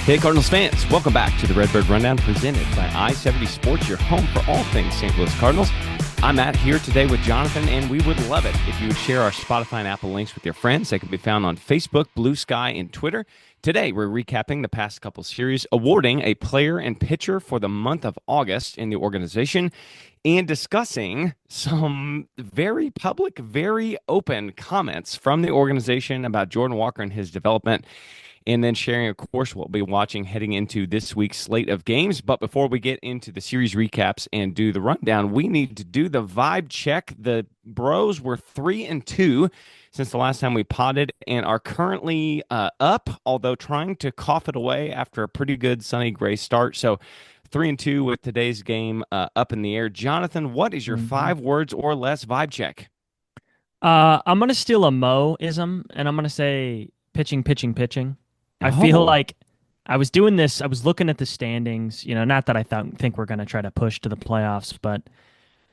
Hey, Cardinals fans, welcome back to the Redbird Rundown presented by I-70 Sports, your home for all things St. Louis Cardinals. I'm Matt here today with Jonathan, and we would love it if you would share our Spotify and Apple links with your friends. They can be found on Facebook, Blue Sky, and Twitter. Today, we're recapping the past couple series, awarding a player and pitcher for the month of August in the organization, and discussing some very public, very open comments from the organization about Jordan Walker and his development. And then sharing, of course, what we'll be watching heading into this week's slate of games. But before we get into the series recaps and do the rundown, we need to do the vibe check. The Bros were 3-2 since the last time we potted and are currently up, although trying to cough it away after a pretty good Sonny Gray start. So 3-2 with today's game up in the air. Jonathan, what is your 5 words or less vibe check? I'm going to steal a Mo-ism, and I'm going to say pitching, pitching, pitching. I feel like I was doing this. I was looking at the standings. Not that I think we're going to try to push to the playoffs, but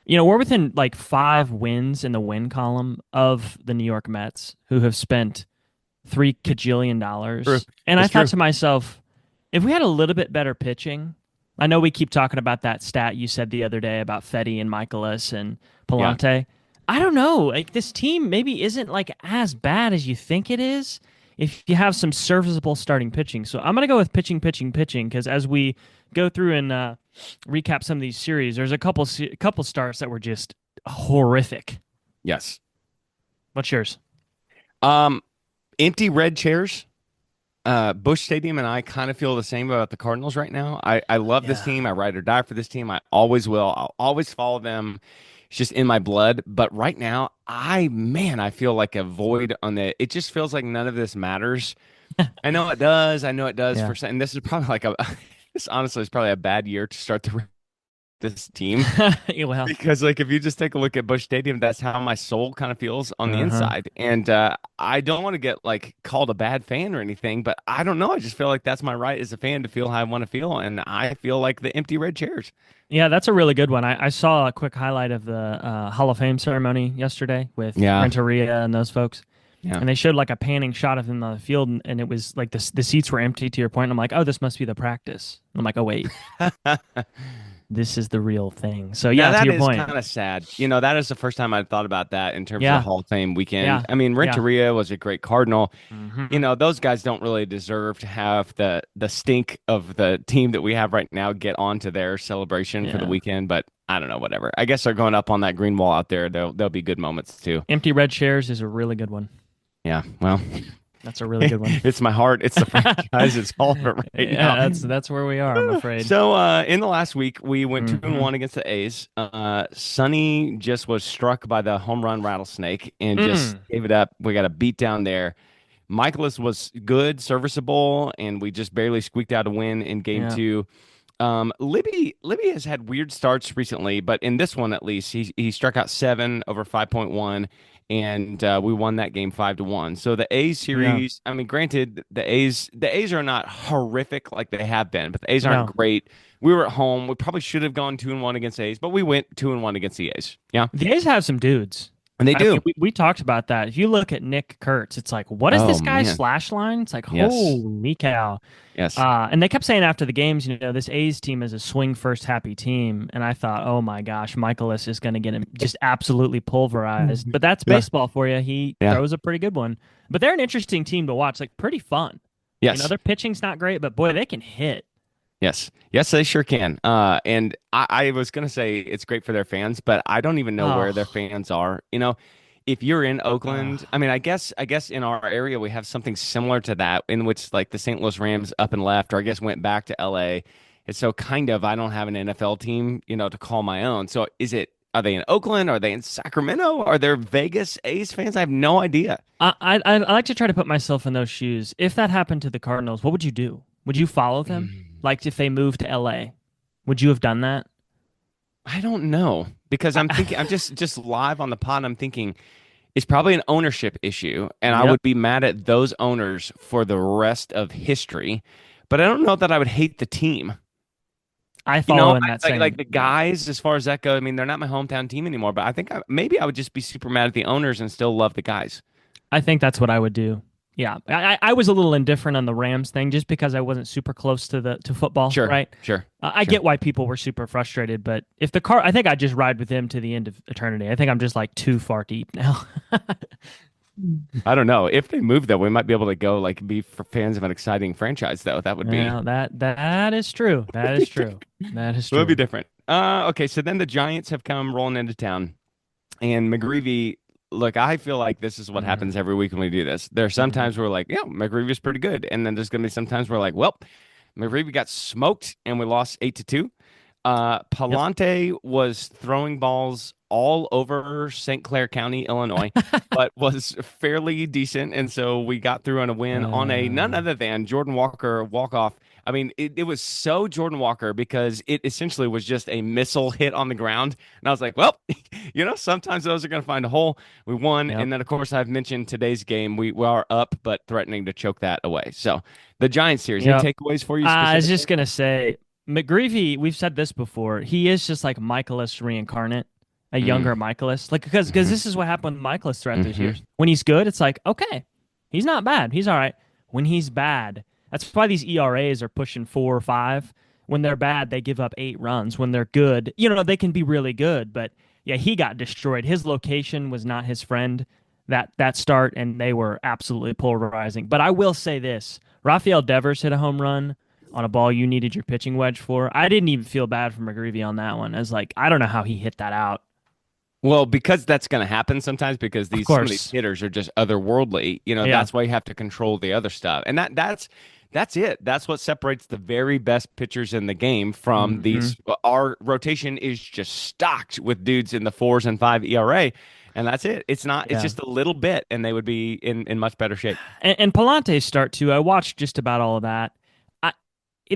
we're within like 5 wins in the win column of the New York Mets, who have spent $3 kajillion. True. And That's I thought true. to myself, if we had a little bit better pitching, I know we keep talking about that stat you said the other day about Fetty and Michaelis and Palante. I don't know. Like, this team maybe isn't like as bad as you think it is if you have some serviceable starting pitching. So I'm going to go with pitching, pitching, pitching, because as we go through and recap some of these series, there's a couple starts that were just horrific. Yes. What's yours? Empty red chairs. Busch Stadium and I kind of feel the same about the Cardinals right now. I love this team. I ride or die for this team. I always will. I'll always follow them. It's just in my blood. But right now, I feel like a void on the. It just feels like none of this matters. I know it does. Yeah. And this is probably like this honestly is probably a bad year to start this team. Well, Because like if you just take a look at Busch Stadium, that's how my soul kind of feels on the uh-huh. inside. And I don't want to get like called a bad fan or anything, but I don't know. I just feel like that's my right as a fan to feel how I want to feel, and I feel like the empty red chairs. Yeah, that's a really good one. I saw a quick highlight of the Hall of Fame ceremony yesterday with Yeah, Renteria and those folks. yeah. And they showed like a panning shot of him on the field, and it was like the seats were empty to your point. And I'm like, oh, this must be the practice. And I'm like, oh, wait, this is the real thing. So, Now yeah, to that your is point. kind of sad. That is the first time I've thought about that in terms of the Yeah, Hall of Fame weekend. yeah, I mean, yeah. Renteria was a great Cardinal. Hmm. Those guys don't really deserve to have the stink of the team that we have right now get onto their celebration for the Yeah. weekend. But I don't know, whatever. I guess they're going up on that green wall out there. There'll be good moments too. Empty red chairs is a really good one. Yeah, well, That's a really good one. it's my heart. It's the franchise. It's all of it right Yeah, now. that's where we are, I'm afraid. So in the last week, we went 2 and Hmm. 1 against the A's. Sonny just was struck by the home run rattlesnake and just Mm. gave it up. We got a beat down there. Michaelis was good, serviceable, and we just barely squeaked out a win in game Yeah. 2. Libby has had weird starts recently, but in this one at least, he struck out 7 over 5.1, and we won that game 5-1. So the A's Yeah. series, I mean, granted, the A's are not horrific like they have been, but the A's aren't No. great. We were at home. We probably should have gone 2-1 against the A's, but we went 2-1 against the A's. Yeah, The A's have some dudes. and they I mean, do. we talked about that. If you look at Nick Kurtz, it's like, what is Oh this guy's man, slash line? It's like, yes, holy cow. yes, And they kept saying after the games, this A's team is a swing first happy team. And I thought, oh my gosh, Michaelis is going to get him just absolutely pulverized. But that's yeah, baseball for you. He yeah, throws a pretty good one. But they're an interesting team to watch, like pretty fun. yes. Their pitching's not great, but boy, they can hit. Yes. Yes, they sure can. And I was going to say it's great for their fans, but I don't even know where their Oh, fans are. If you're in uh, Oakland, I mean, I guess in our area we have something similar to that in which like the St. Louis Rams up and left, or I guess went back to LA. And so kind of I don't have an NFL team, to call my own. So are they in Oakland? Are they in Sacramento? Are there Vegas A's fans? I have no idea. I like to try to put myself in those shoes. If that happened to the Cardinals, what would you do? Would you follow them? Like if they moved to LA, would you have done that? I don't know because I'm thinking I'm just live on the pod. I'm thinking it's probably an ownership issue, and I Yep. would be mad at those owners for the rest of history. But I don't know that I would hate the team. I follow in that Like same. the guys, as far as that goes. I mean, they're not my hometown team anymore. But I think maybe I would just be super mad at the owners and still love the guys. I think that's what I would do. Yeah, I was a little indifferent on the Rams thing just because I wasn't super close to football, Sure, right? sure, I sure. get why people were super frustrated, but if I think I'd just ride with them to the end of eternity. I think I'm just like too far deep now. I don't know. If they move though, we might be able to go like be for fans of an exciting franchise though. That would be Yeah, that is true. That is true. That is it would be true. different. Okay, so then the Giants have come rolling into town. And McGreevy, look, I feel like this is what Mm, happens every week when we do this. There are mm. sometimes we're like, yeah, McGreevy's pretty good. And then there's going to be sometimes we're like, well, McGreevy got smoked and we lost 8-2. Yep. Palante was throwing balls all over St. Clair County, Illinois, but was fairly decent. And so we got through on a win on a none Uh, other than Jordan Walker walk-off. I mean, it was so Jordan Walker because it essentially was just a missile hit on the ground. And I was like, well, sometimes those are going to find a hole. We won. yep. And then, of course, I've mentioned today's game. We are up, but threatening to choke that away. So the Giants series, any Yep. takeaways for you I was specifically? just gonna say McGreevy, we've said this before. He is just like Michaelis reincarnate, a Mm, younger Michaelis. Like because hmm this is what happened with Michaelis throughout those hmm years. When he's good, it's like, okay, he's not bad. He's all right. When he's bad, that's why these ERAs are pushing 4 or 5. When they're bad, they give up 8 runs. When they're good, they can be really good. But yeah, he got destroyed. His location was not his friend that start, and they were absolutely polarizing. But I will say this. Rafael Devers hit a home run on a ball you needed your pitching wedge for. I didn't even feel bad for McGreevy on that one. As like, I don't know how he hit that out. Well, because that's going to happen sometimes because Of these some of these course. hitters are just otherworldly. Yeah. That's why you have to control the other stuff. And that's it. That's what separates the very best pitchers in the game from Hmm. these. Our rotation is just stocked with dudes in the 4s and 5 ERA, and that's it. It's not. It's Yeah. just a little bit, and they would be in much better shape. And Palante's start too. I watched just about all of that. I,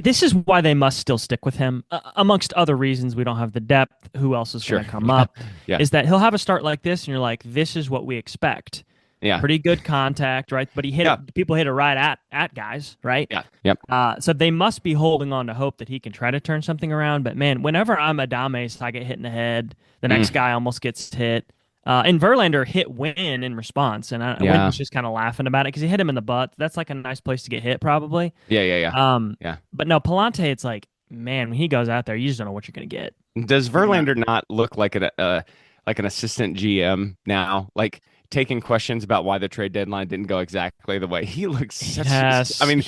this is why they must still stick with him, amongst other reasons. We don't have the depth. Who else is going Sure. to come Yeah. up? Yeah. Is that he'll have a start like this, and you're like, this is what we expect. Yeah. Pretty good contact, right? But he hit Yeah. it. People hit it right at guys, right? Yeah. Yep. So they must be holding on to hope that he can try to turn something around. But man, whenever I'm a Dames, I get hit in the head. The next Mm. guy almost gets hit. And Verlander hit Wynn in response, and Wynn Yeah. was just kind of laughing about it because he hit him in the butt. That's like a nice place to get hit, probably. Yeah. Yeah. Yeah. Um, Yeah. but no, Palante, it's like, man, when he goes out there, you just don't know what you're gonna get. Does Yeah. Verlander not look like like an assistant GM now? Like taking questions about why the trade deadline didn't go exactly the way he looks I Yes, mean,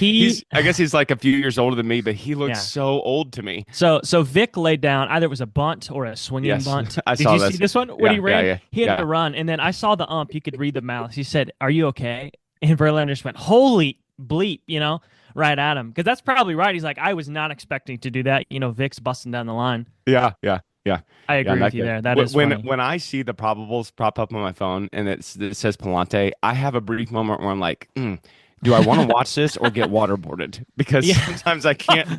I guess he's like a few years older than me, but he looks yeah. so old to me. So Vic laid down either it was a bunt or a swinging Yes, bunt. I Did saw you see this. this one when Yeah, he yeah, ran? yeah, He had to yeah. run, and then I saw the ump. You could read the mouth. He said, "Are you okay?" And Verlander just went, "Holy bleep!" Right at him because that's probably right. He's like, "I was not expecting to do that." Vic's busting down the line. Yeah, yeah, yeah, I yeah. agree with Not you good. there. That is funny. When I see the probables pop up on my phone and it says Palante, I have a brief moment where I'm like, do I want to watch this or get waterboarded? Because Yeah, sometimes I can't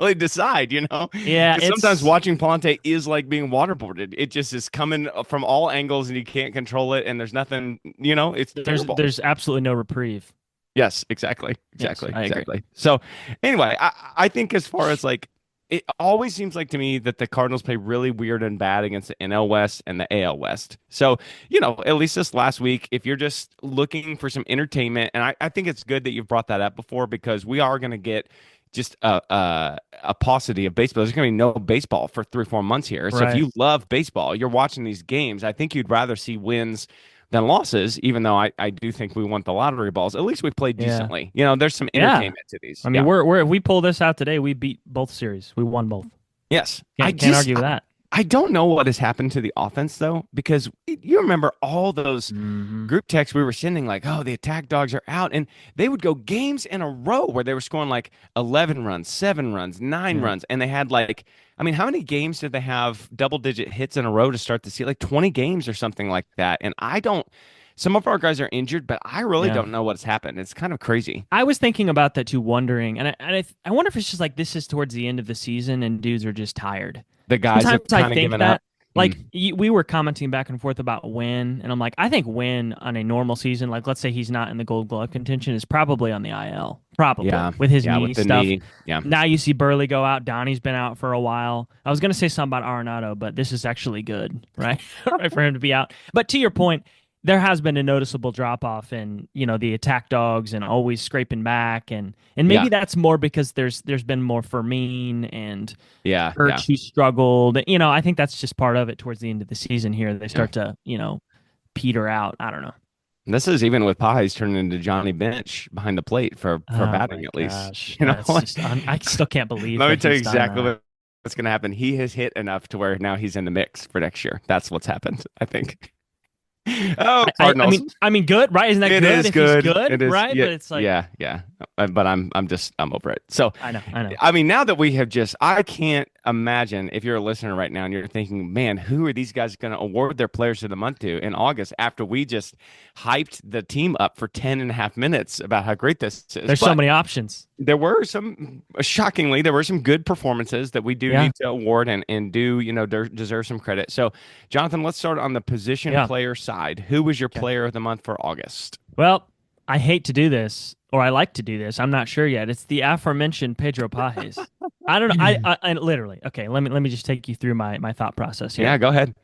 really decide, yeah. Because sometimes It's watching Palante is like being waterboarded. It just is coming from all angles and you can't control it, and there's nothing, it's there's terrible. there's absolutely no reprieve. Yes, exactly, Yes, exactly, I agree. exactly. So anyway, I think as far as like it always seems like to me that the Cardinals play really weird and bad against the NL West and the AL West. So, at least this last week, if you're just looking for some entertainment, and I think it's good that you've brought that up before because we are going to get just a paucity of baseball. There's going to be no baseball for 3 or 4 months here. So if Right. you love baseball, you're watching these games. I think you'd rather see wins than losses, even though I do think we want the lottery balls. At least we played Yeah. decently. There's some Yeah. entertainment to these. I mean, Yeah. we're if we pull this out today, we beat both series. We won both. Yes. Can't argue with that. I don't know what has happened to the offense though, because you remember all those Hmm. group texts we were sending, like, oh, the attack dogs are out. And they would go games in a row where they were scoring like 11 runs, 7 runs, nine Yeah. runs. And they had like, I mean, how many games did they have double digit hits in a row to start the season? Like 20 games or something like that. And some of our guys are injured, but I really Yeah. don't know what's happened. It's kind of crazy. I was thinking about that too, wondering, and I wonder if it's just like this is towards the end of the season and dudes are just tired. The guys have Sometimes I kind of think given up. that, like, Mm. we were commenting back and forth about Wynn, and I'm like, I think Wynn on a normal season, like, let's say he's not in the Gold Glove contention, is probably on the IL, probably Yeah. with his Yeah. knee With the stuff. knee. Yeah. Now you see Burley go out. Donnie's been out for a while. I was gonna say something about Arenado, but this is actually good, right? Right for him to be out. But to your point. there has been a noticeable drop off in, the attack dogs and always scraping back, and maybe Yeah, that's more because there's been more Fermin and yeah, yeah, Ertz who struggled. I think that's just part of it towards the end of the season here. They yeah. start to, peter out. I don't know. This is even with Pies turning into Johnny Bench behind the plate for Oh batting my at least. gosh. You know, That's just I still can't believe let me that tell you he's done exactly that. what's going to happen. He has hit enough to where now he's in the mix for next year. That's what's happened, I think. Oh, Cardinals. I mean, good, right? Isn't that It good is if he's good. good, It is. right? Yeah, But it's like, yeah, yeah. But I'm over it. So, I know. I mean, now that we have I can't imagine if you're a listener right now and you're thinking, man, who are these guys going to award their players of the month to in August after we just hyped the team up for 10 and a half minutes about how great this is? There's so But many options. there were shockingly, there were some good performances that we do Yeah, need to award and do, deserve some credit. So, Jonathan, let's start on the position yeah. player side. Who was your Okay. player of the month for August? Well, I hate to do this, or I like to do this. I'm not sure yet. It's the aforementioned Pedro Pajes. I don't know. I literally. Okay, let me just take you through my thought process Yeah, here. go ahead.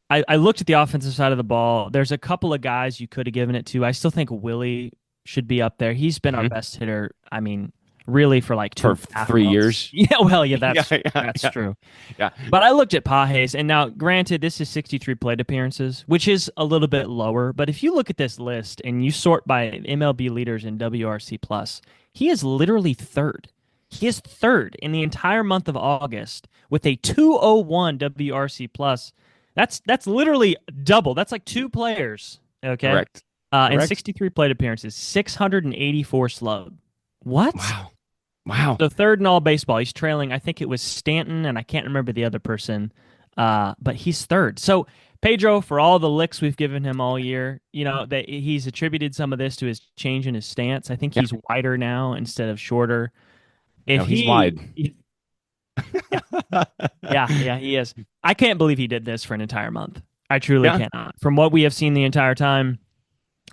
I looked at the offensive side of the ball. There's a couple of guys you could have given it to. I still think Willie should be up there. He's been our Mhm. best hitter. I mean, really for like two For and a half three months. years. Yeah, well, yeah, Yeah, that's yeah, that's yeah, true. yeah. But I looked at Pajes, and now, granted, this is 63 plate appearances, which is a little bit lower. But if you look at this list and you sort by MLB leaders in WRC plus, he is literally third. He is third in the entire month of August with a 201 WRC plus. That's literally double. That's like two players. Okay, Correct. and Correct. 63 plate appearances, 684 slug. What? Wow. Wow. So third in all baseball. He's trailing, I think it was Stanton, and I can't remember the other person. But he's third. So Pedro, for all the licks we've given him all year, that he's attributed some of this to his change in his stance. I think Yeah. he's wider now instead of shorter. If No, he's wide. yeah, yeah, he is. I can't believe he did this for an entire month. I truly Yeah, cannot. From what we have seen the entire time,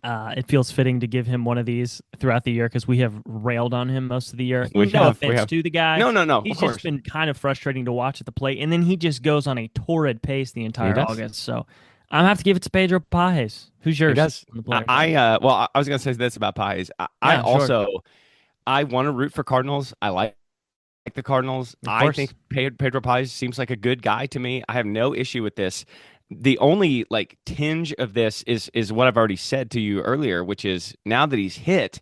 it feels fitting to give him one of these throughout the year because we have railed on him most of the year. we No have. We offense have. to the guy. No, no, no. Of He's just course. been kind of frustrating to watch at the plate. And then he just goes on a torrid pace the He entire does. August. So I'm going to have to give it to Pedro Pajes. Who's He yours does. on the player I side? well, I was gonna say this about pies. I Yeah, sure. also I want to root for Cardinals. I like the Cardinals. Of I course. think Pedro Pies seems like a good guy to me. I have no issue with this. The only like tinge of this is what I've already said to you earlier, which is now that he's hit,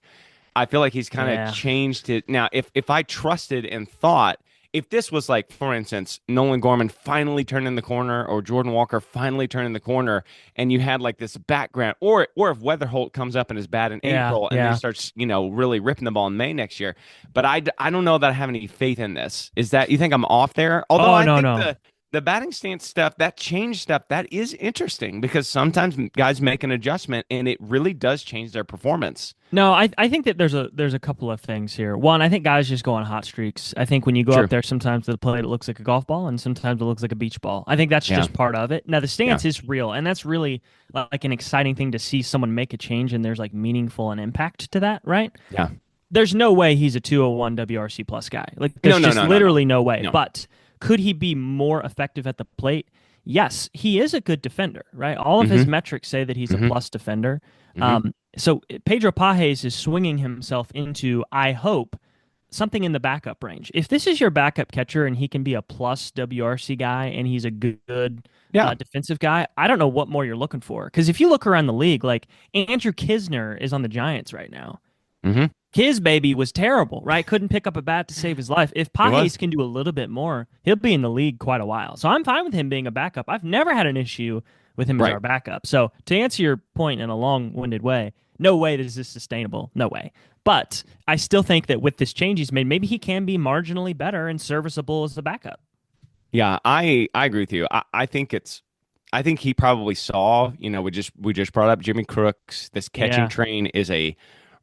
I feel like he's kind of Yeah. changed it. Now, if I trusted and thought if this was like, for instance, Nolan Gorman finally turning the corner or Jordan Walker finally turning the corner, and you had like this background, or if Weatherholt comes up and is bad in Yeah. April and then he Yeah. starts, really ripping the ball in May next year. But I don't know that I have any faith in this. Is that you think I'm off there? Although Oh, I no, think no. the batting stance stuff, that change stuff, that is interesting because sometimes guys make an adjustment and it really does change their performance. No, I think that there's a couple of things here. One, I think guys just go on hot streaks. I think when you go True. up there, sometimes the plate it looks like a golf ball, and sometimes it looks like a beach ball. I think that's Yeah. just part of it. Now the Yeah. stance is real, and that's really like an exciting thing to see someone make a change, and there's like meaningful and impact to that, right? Yeah. There's no way he's a 201 WRC plus guy. Like No, there's no, just no, no, no. literally no way. No. But could he be more effective at the plate? Yes, he is a good defender, right? All of his Mm-hmm. metrics say that he's a Mm-hmm. plus defender. Mm-hmm. So Pedro Pajes is swinging himself into, I hope, something in the backup range. If this is your backup catcher and he can be a plus WRC guy and he's a good Yeah. defensive guy, I don't know what more you're looking for. Because if you look around the league, like Andrew Kisner is on the Giants right now. Mm-hmm. His baby was terrible, right? Couldn't pick up a bat to save his life. If It was. Pajes can do a little bit more, he'll be in the league quite a while. So I'm fine with him being a backup. I've never had an issue with him as Right. our backup. So to answer your point in a long-winded way, no way is this sustainable. No way. But I still think that with this change he's made, maybe he can be marginally better and serviceable as a backup. Yeah, I agree with you. I think he probably saw, we just brought up Jimmy Crooks. This catching Yeah. train is a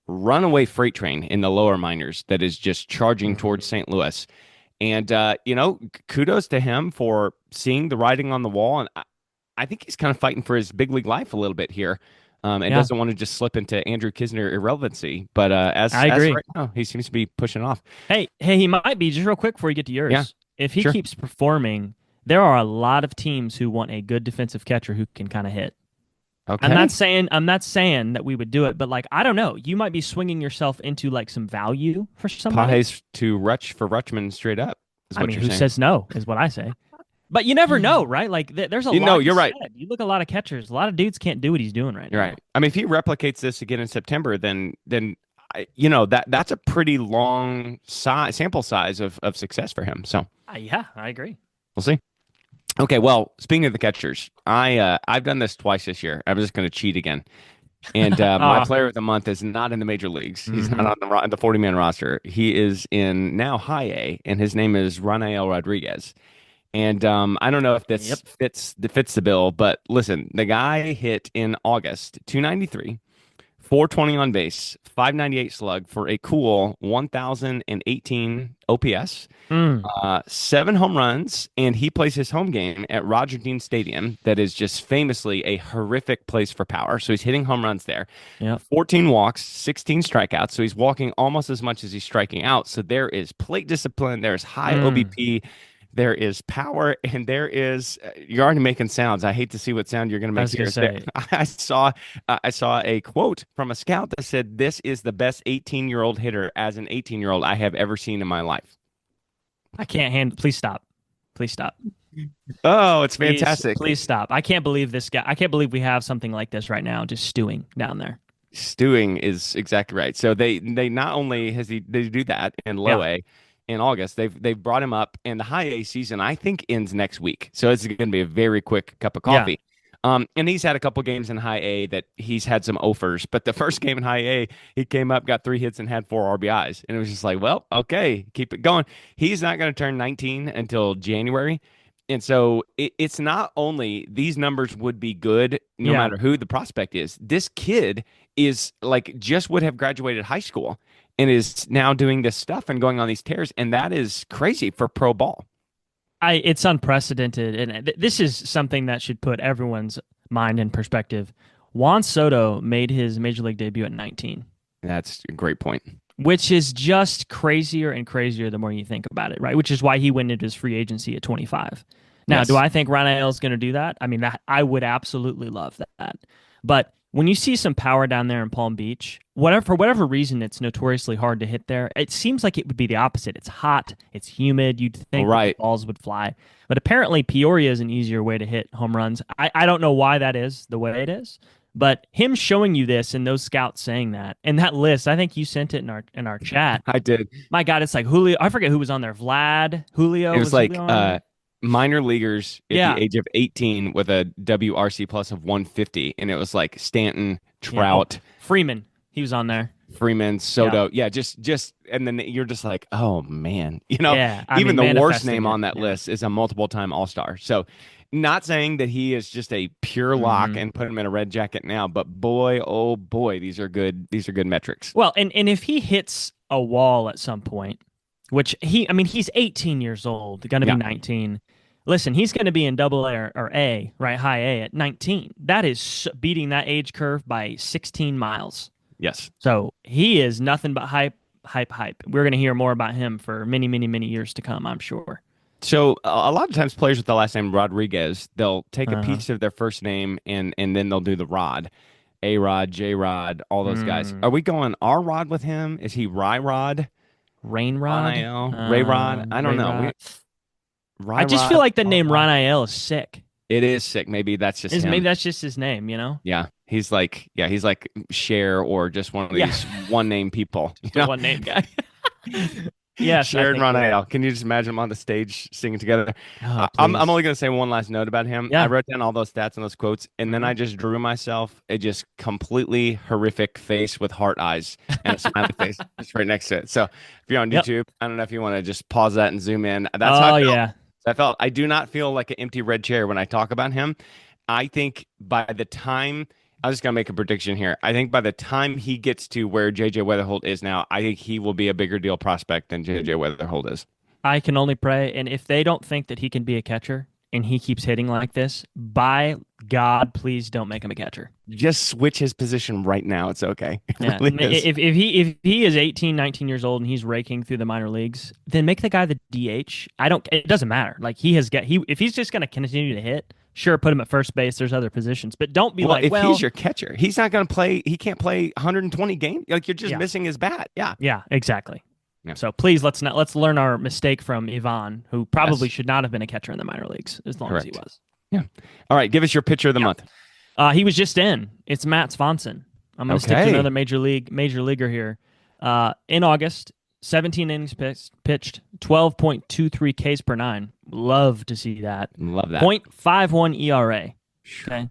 runaway freight train in the lower minors that is just charging Mhm. towards St. Louis. And kudos to him for seeing the writing on the wall. And I think he's kind of fighting for his big league life a little bit here. And Yeah, doesn't want to just slip into Andrew Kisner irrelevancy. But I as agree. right now, he seems to be pushing off. Hey, he might be, just real quick before you get to Yeah, yours. If he sure. keeps performing, there are a lot of teams who want a good defensive catcher who can kind of hit. Okay. I'm not saying that we would do it, but like I don't know, you might be swinging yourself into like some value for somebody. Pies to Rutch for Rutschman straight up is I what mean, you're who saying. says no is what I say. But you never know, right? Like there's a You know, lot to you're right. said. You look at a lot of catchers, a lot of dudes can't do what he's doing right You're right. now. I mean, if he replicates this again in September, then you know that's a pretty long sample size of success for him. So Yeah, I agree. we'll see. Okay, well, speaking of the catchers, I've done this twice this year. I'm just going to cheat again. And my Ah, player of the month is not in the major leagues. He's not mm-hmm. on the 40-man roster. He is in now high A, and his name is Ranael Rodriguez. And I don't know if Yep. this fits the bill, but listen, the guy hit in August 293, 420 on base, 598 slug for a cool 1,018 OPS, Mm. 7 home runs, and he plays his home game at Roger Dean Stadium, that is just famously a horrific place for power. So he's hitting home runs there. Yep. 14 walks, 16 strikeouts. So he's walking almost as much as he's striking out. So there is plate discipline, there's high Mm. OBP, there is power, and there is you're already making sounds. I hate to see what sound you're going to I make was gonna here. There, say I saw a quote from a scout that said, "This is the best 18-year-old hitter as an 18-year-old I have ever seen in my life." I can't handle. Please stop. Please stop. Oh, it's Please, fantastic. please stop. I can't believe this guy. I can't believe we have something like this right now, just stewing down there. Stewing is exactly right. So they not only has he they do that in low Yeah. A in August, they've brought him up, and the high A season I think ends next week. So it's going to be a very quick cup of Yeah. coffee. And he's had a couple games in high A that he's had some offers, but the first game in high A, he came up, got 3 hits, and had 4 RBIs, and it was just like, well, okay, keep it going. He's not going to turn 19 until January. And so it's not only these numbers would be good no Yeah. matter who the prospect is. This kid is like just would have graduated high school and is now doing this stuff and going on these tears, and that is crazy for pro ball. It's unprecedented, and this is something that should put everyone's mind in perspective. Juan Soto made his major league debut at 19, That's a great point. which is just crazier and crazier the more you think about it, right? Which is why he went into his free agency at 25. Now, do Yes. I think Ranael is going to do that? I mean, that I would absolutely love that. But when you see some power down there in Palm Beach, whatever for whatever reason, it's notoriously hard to hit there. It seems like it would be the opposite. It's hot, it's humid. You'd think that the Right. balls would fly, but apparently Peoria is an easier way to hit home runs. I don't know why that is the way it is, but him showing you this and those scouts saying that and that list, I think you sent it in our chat. I did. My God, it's like Julio. I forget who was on there. Vlad, Julio It was was like Julio on there? minor leaguers at the Yeah, age of 18 with a WRC plus of 150, and it was like Stanton, yeah. Oh, Trout, Freeman, he was on there. Freeman, Yeah, Soto. Yeah, just and then you're just like, "Oh man." yeah. I Even mean, the worst manifesting name it. on that Yeah. list is a multiple time All-Star. So, not saying that he is just a pure lock Hmm. and put him in a red jacket now, but boy, oh boy, these are good metrics. Well, and if he hits a wall at some point, which I mean, he's 18 years old, going to be Yeah. 19. Listen, he's going to be in double A or A, right? High A at 19. That is beating that age curve by 16 miles. Yes. So he is nothing but hype, hype, hype. We're going to hear more about him for many, many, many years to come, I'm sure. So a lot of times players with the last name Rodriguez, they'll take a Uh-huh. piece of their first name and then they'll do the Rod. A Rod, J Rod, all those guys. Are Mm. we going R Rod with him? Is he Rye Rod? Rainrod, Ron Ray Rod? I don't Ray know. Rod. Rye I just feel Rod, like the R name Rod. Ranael is sick. It is sick. Maybe that's just Is maybe him. that's just his name, you know? Yeah. He's like Cher or just one of Yeah, these one name people. You the know? one name guy. Yes, I Cher and think you're right. Ronale. Can you just imagine them on the stage singing together? Oh, I'm please. only going to say one last note about him. I Yeah. wrote down all those stats and those quotes, and then Hmm. I just drew myself a just completely horrific face with heart eyes and a smiley face just right next to it. So if you're on Yep. YouTube, I don't know if you want to just pause that and zoom in. That's how I Oh felt. yeah. I do not feel like an empty red chair when I talk about him. I think by the time I was just gonna make a prediction here. I think by the time he gets to where JJ Weatherholt is now, I think he will be a bigger deal prospect than JJ Weatherholt is. I can only pray. And if they don't think that he can be a catcher and he keeps hitting like this, by God, please don't make him a catcher. Just switch his position right now. It's okay. It Yeah. really is. If he is 18, 19 years old and he's raking through the minor leagues, then make the guy the DH. It doesn't matter. Like he has got he if he's just gonna continue to hit, Sure, put him at first base. There's other positions, but don't be Well, like, if well, he's your catcher, he's not going to play. He can't play 120 games. Like you're just yeah, missing his bat. Yeah. yeah, exactly. Yeah. So please let's learn our mistake from Ivan, who probably Yes. should not have been a catcher in the minor leagues as long as he Correct. was. Yeah. All right. Give us your pitcher of the Yeah. month. He was just in. It's Matt Swanson. I'm going to stick to Okay. another major leaguer here. In August, 17 innings pitched, 12.23 Ks per nine. Love to see that. Love that. .51 ERA. Okay.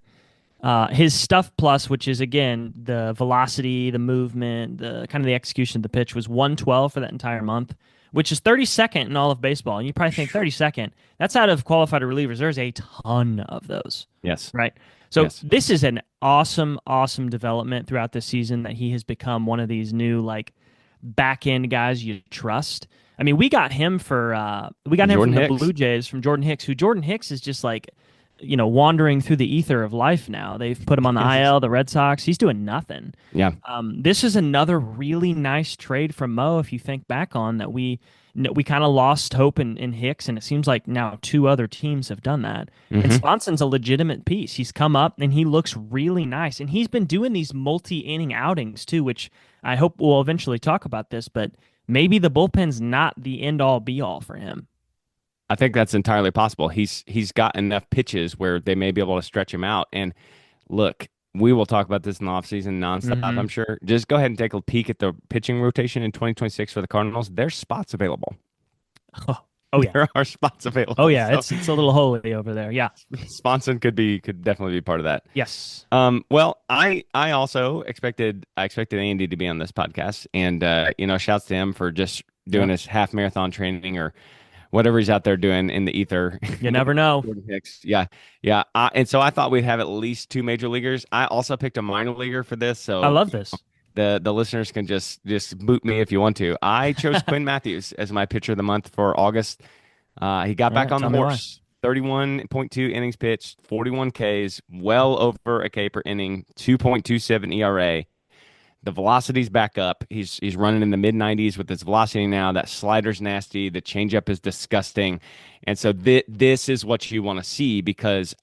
His stuff plus, which is again the velocity, the movement, the kind of the execution of the pitch, was 112 for that entire month, which is 32nd in all of baseball. And you probably think 32nd. That's out of qualified relievers. There's a ton of those. Yes. Right. So Yes. this is an awesome, awesome development throughout the season that he has become one of these new like back end guys you trust. I mean, we got him from Jordan the Hicks. Blue Jays from Jordan Hicks, who Jordan Hicks is just like, wandering through the ether of life now. They've put him on the IL, the Red Sox. He's doing nothing. Yeah. This is another really nice trade from Mo. If you think back on that, we kind of lost hope in Hicks, and it seems like now two other teams have done that. And Swanson's a legitimate piece. He's come up and he looks really nice, and he's been doing these multi-inning outings too, which I hope we'll eventually talk about this, but maybe the bullpen's not the end-all be-all for him. I think that's entirely possible. He's got enough pitches where they may be able to stretch him out. And look, we will talk about this in the offseason nonstop, I'm sure. Just go ahead and take a peek at the pitching rotation in 2026 for the Cardinals. There's spots available. Oh yeah. There are spots available. Oh yeah, So it's a little holy over there. Yeah. Sponson could definitely be part of that. Yes. Well, I also expected Andy to be on this podcast, and shouts to him for just doing his half marathon training or whatever he's out there doing in the ether. You never know. Jordan Hicks. Yeah. Yeah. And so I thought we'd have at least two major leaguers. I also picked a minor leaguer for this. So I love this. The listeners can just boot me if you want to. I chose Quinn Matthews as my pitcher of the month for August. He got back on the horse. 31.2 innings pitched, 41 Ks, well over a K per inning, 2.27 ERA. The velocity's back up. He's running in the mid 90s with his velocity now. That slider's nasty. The changeup is disgusting. And so this is what you want to see because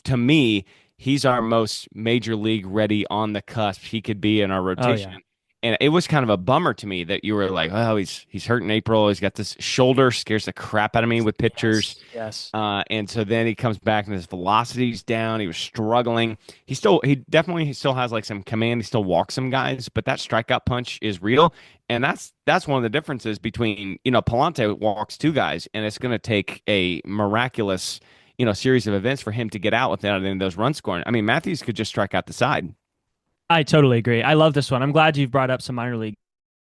to me, he's our most major league ready on the cusp he could be in our rotation. Oh, yeah. And it was kind of a bummer to me that you were like, oh, he's hurt in April. He's got this shoulder, scares the crap out of me with pitchers. Yes. And so then he comes back and his velocity's down. He was struggling. He definitely still has like some command. He still walks some guys, but that strikeout punch is real. And that's one of the differences between, Palante walks two guys, and it's going to take a miraculous, series of events for him to get out without any of those runs scoring. I mean, Matthews could just strike out the side. I totally agree. I love this one. I'm glad you've brought up some minor league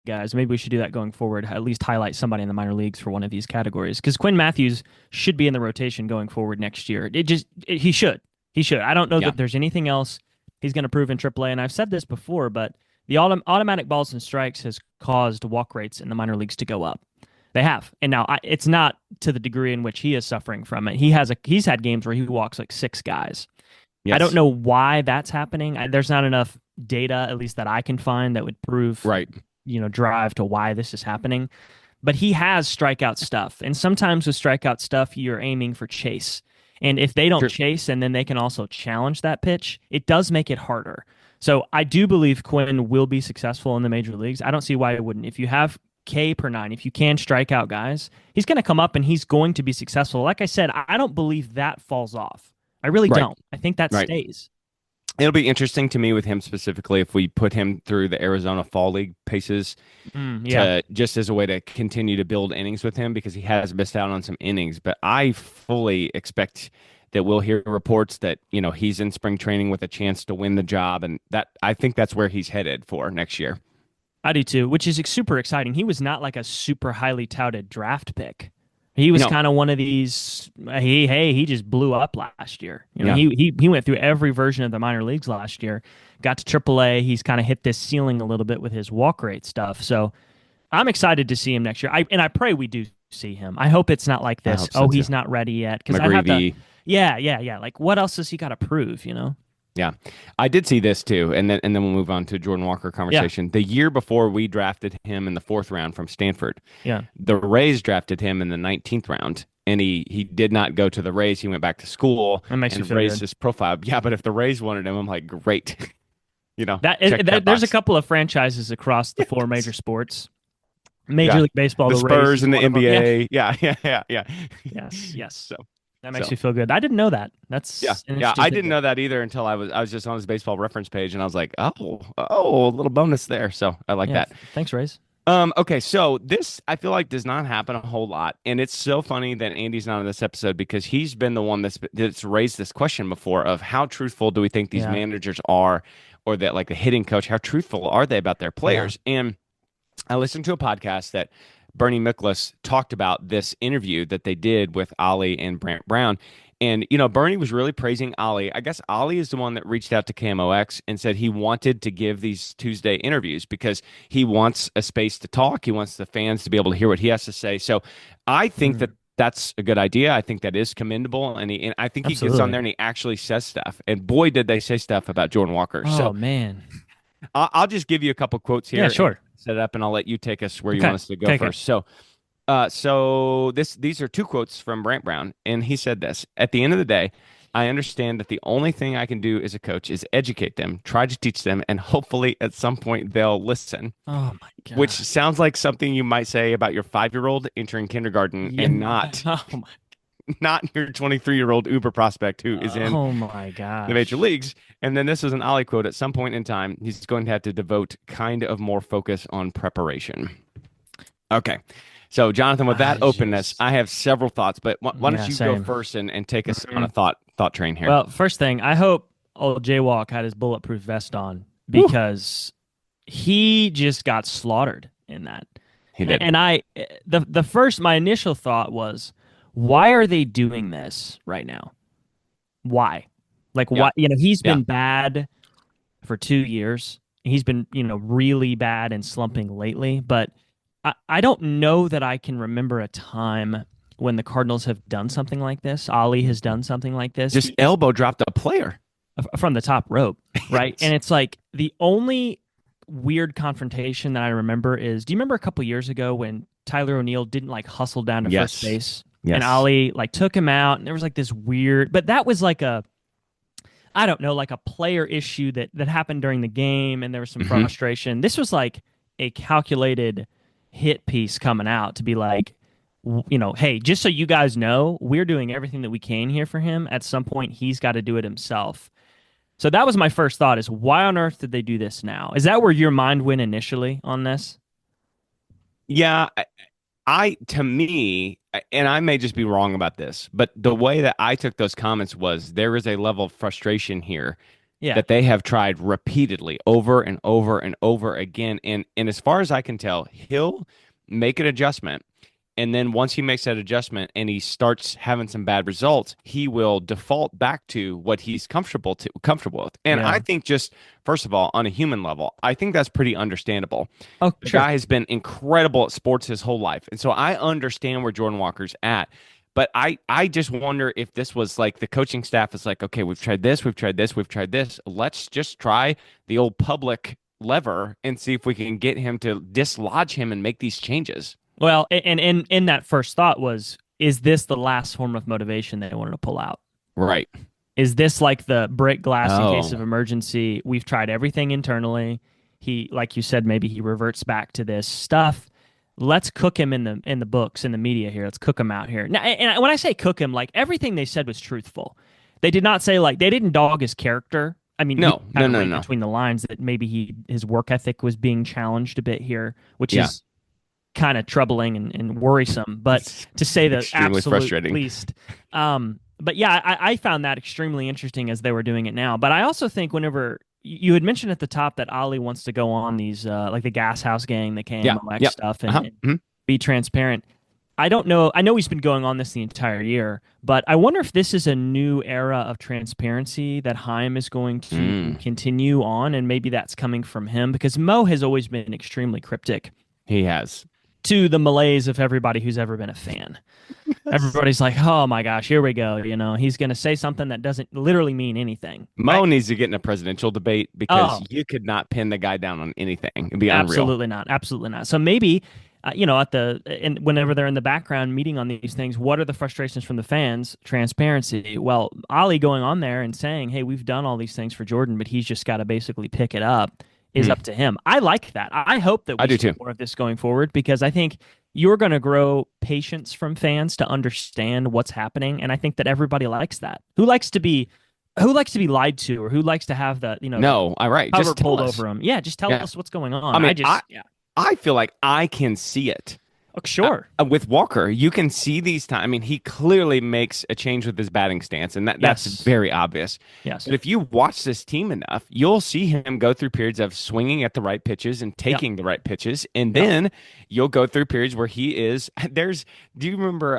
guys. Maybe we should do that going forward. At least highlight somebody in the minor leagues for one of these categories because Quinn Matthews should be in the rotation going forward next year. He should. I don't know that there's anything else he's going to prove in AAA. And I've said this before, but the automatic balls and strikes has caused walk rates in the minor leagues to go up. They have, and now it's not to the degree in which he is suffering from it. He's had games where he walks like six guys. Yes. I don't know why that's happening. There's not enough data, at least that I can find, that would prove drive to why this is happening. But he has strikeout stuff, and sometimes with strikeout stuff, you're aiming for chase. And if they don't chase, and then they can also challenge that pitch, it does make it harder. So I do believe Quinn will be successful in the major leagues. I don't see why it wouldn't. If you have K per nine, if you can strike out guys, he's going to come up and he's going to be successful. Like I said, I don't believe that falls off. I really don't. I think that stays. It'll be interesting to me with him specifically if we put him through the Arizona Fall League paces just as a way to continue to build innings with him because he has missed out on some innings. But I fully expect that we'll hear reports that, he's in spring training with a chance to win the job. And that I think that's where he's headed for next year. I do too, which is super exciting. He was not like a super highly touted draft pick. He was kind of one of these. He just blew up last year. He went through every version of the minor leagues last year. Got to AAA. He's kind of hit this ceiling a little bit with his walk rate stuff. So I'm excited to see him next year. I pray we do see him. I hope it's not like this. He's not ready yet. Because I have to. Yeah. Like, what else has he got to prove? Yeah, I did see this too, and then we'll move on to Jordan Walker conversation. The year before we drafted him in the 4th round from Stanford, the Rays drafted him in the 19th round, and he did not go to the Rays. He went back to school That makes you and feel raised good. his profile. Yeah, but if the Rays wanted him, I'm like, great. Check that There's a box. couple of franchises across the four major sports. Major Yeah. League Baseball, The the Rays Spurs is and the one of them. Yeah. NBA. Yeah, yeah, yeah, yeah. Yes, yes. So, That makes so you feel good. I didn't know that. yeah, That's an yeah. interesting I didn't tidbit. know that either until I was just on his baseball reference page, and I was like, oh, a little bonus there. So I like Yeah. that. Thanks, Rays. Okay, so this I feel like does not happen a whole lot, and it's so funny that Andy's not in this episode because he's been the one that's raised this question before of how truthful do we think these Yeah. managers are, or that like the hitting coach, how truthful are they about their Yeah. players? And I listened to a podcast that Bernie Miklasz talked about this interview that they did with Ollie and Brant Brown. And, Bernie was really praising Ollie. I guess Ollie is the one that reached out to KMOX and said he wanted to give these Tuesday interviews because he wants a space to talk. He wants the fans to be able to hear what he has to say. So I think that Mm, that's a good idea. I think that is commendable. And I think he gets on absolutely. there and he actually says stuff. And boy, did they say stuff about Jordan Walker. Oh So man. I'll just give you a couple quotes Yeah, here and sure. set it up, and I'll let you take us where you Okay. want us to go Okay, okay. first. So these are two quotes from Brant Brown, and he said this: "At the end of the day, I understand that the only thing I can do as a coach is educate them, try to teach them, and hopefully at some point they'll listen." Oh my Which God. sounds like something you might say about your 5-year-old entering kindergarten, Yeah. and not Oh my. not your 23-year-old Uber prospect who is in Oh my the major gosh. leagues. And then this is an Ollie quote. At some point in time, he's going to have to devote kind of more focus on preparation. Okay. So, Jonathan, with Ah, that openness, jeez. I have several thoughts, but why don't Yeah, you go same. first and take us on a Mhm. thought train here? Well, first thing, I hope old Jaywalk had his bulletproof vest on Whew, because he just got slaughtered in that. he did. And the first my initial thought was, why are they doing this right now? Why? Like Yeah. why, he's Yeah. been bad for 2 years. He's been, really bad and slumping lately, but I don't know that I can remember a time when the Cardinals have done something like this. Ollie has done something like this. Just elbow dropped a player. From the top rope, right? Yes. And it's like the only weird confrontation that I remember is, do you remember a couple years ago when Tyler O'Neill didn't like hustle down to first Yes. base and Yes. Ollie like took him out and there was like this weird, but that was like a, I don't know, like a player issue that happened during the game and there was some Hmm. frustration. This was like a calculated hit piece coming out to be like, hey, just so you guys know, we're doing everything that we can here for him. At some point, he's got to do it himself. So that was my first thought is why on earth did they do this now? Is that where your mind went initially on this? Yeah. To me, and I may just be wrong about this, but the way that I took those comments was there is a level of frustration here Yeah. that they have tried repeatedly over and over and over again. And as far as I can tell, he'll make an adjustment. And then once he makes that adjustment and he starts having some bad results, he will default back to what he's comfortable with. And Yeah. I think just first of all, on a human level, I think that's pretty understandable. Oh, The sure. guy has been incredible at sports his whole life. And so I understand where Jordan Walker's at. But I just wonder if this was like the coaching staff is like, okay, we've tried this, we've tried this, we've tried this. Let's just try the old public lever and see if we can get him to dislodge him and make these changes. Well, and in that first thought was, is this the last form of motivation they wanted to pull out? Right. Is this like the break glass in case Oh, of emergency? We've tried everything internally. He, like you said, maybe he reverts back to this stuff. Let's cook him in the books in the media here. Let's cook him out here. Now, and when I say cook him, like everything they said was truthful. They did not say like they didn't dog his character. I mean, you no, kind no, of no, read no. between the lines that maybe his work ethic was being challenged a bit here, which Yeah. is kind of troubling and worrisome. But It's to say the extremely absolute frustrating. least, but yeah, I found that extremely interesting as they were doing it now. But I also think whenever you had mentioned at the top that Ollie wants to go on these like the Gas House Gang, the Yeah. KMOX Yep. stuff, Uh-huh. and be transparent. I don't know. I know he's been going on this the entire year, but I wonder if this is a new era of transparency that Heim is going to Mm. continue on, and maybe that's coming from him because Mo has always been extremely cryptic He has. to the malaise of everybody who's ever been a fan. Everybody's like, "Oh my gosh, here we go." He's going to say something that doesn't literally mean anything, Mo right? needs to get in a presidential debate because Oh, you could not pin the guy down on anything. It'd be unreal. absolutely not. Absolutely not. So maybe at and whenever they're in the background meeting on these things, what are the frustrations from the fans? Transparency. Well, Ali going on there and saying, "Hey, we've done all these things for Jordan, but he's just got to basically pick it up," is Hmm. up to him. I like that. I hope that I we do see too. more of this going forward because I think you're going to grow patience from fans to understand what's happening, and I think that everybody likes that. Who likes to be lied to, or who likes to have the No, all right. cover Just tell pulled us. over them? Yeah, just tell Yeah. us what's going I on. mean, Yeah. I feel like I can see it. Oh, sure. With Walker, you can see these times. I mean, he clearly makes a change with his batting stance, and that's Yes. very obvious. Yes. But if you watch this team enough, you'll see him go through periods of swinging at the right pitches and Yep. taking the right pitches, and Yep. then you'll go through periods where he is. Do you remember?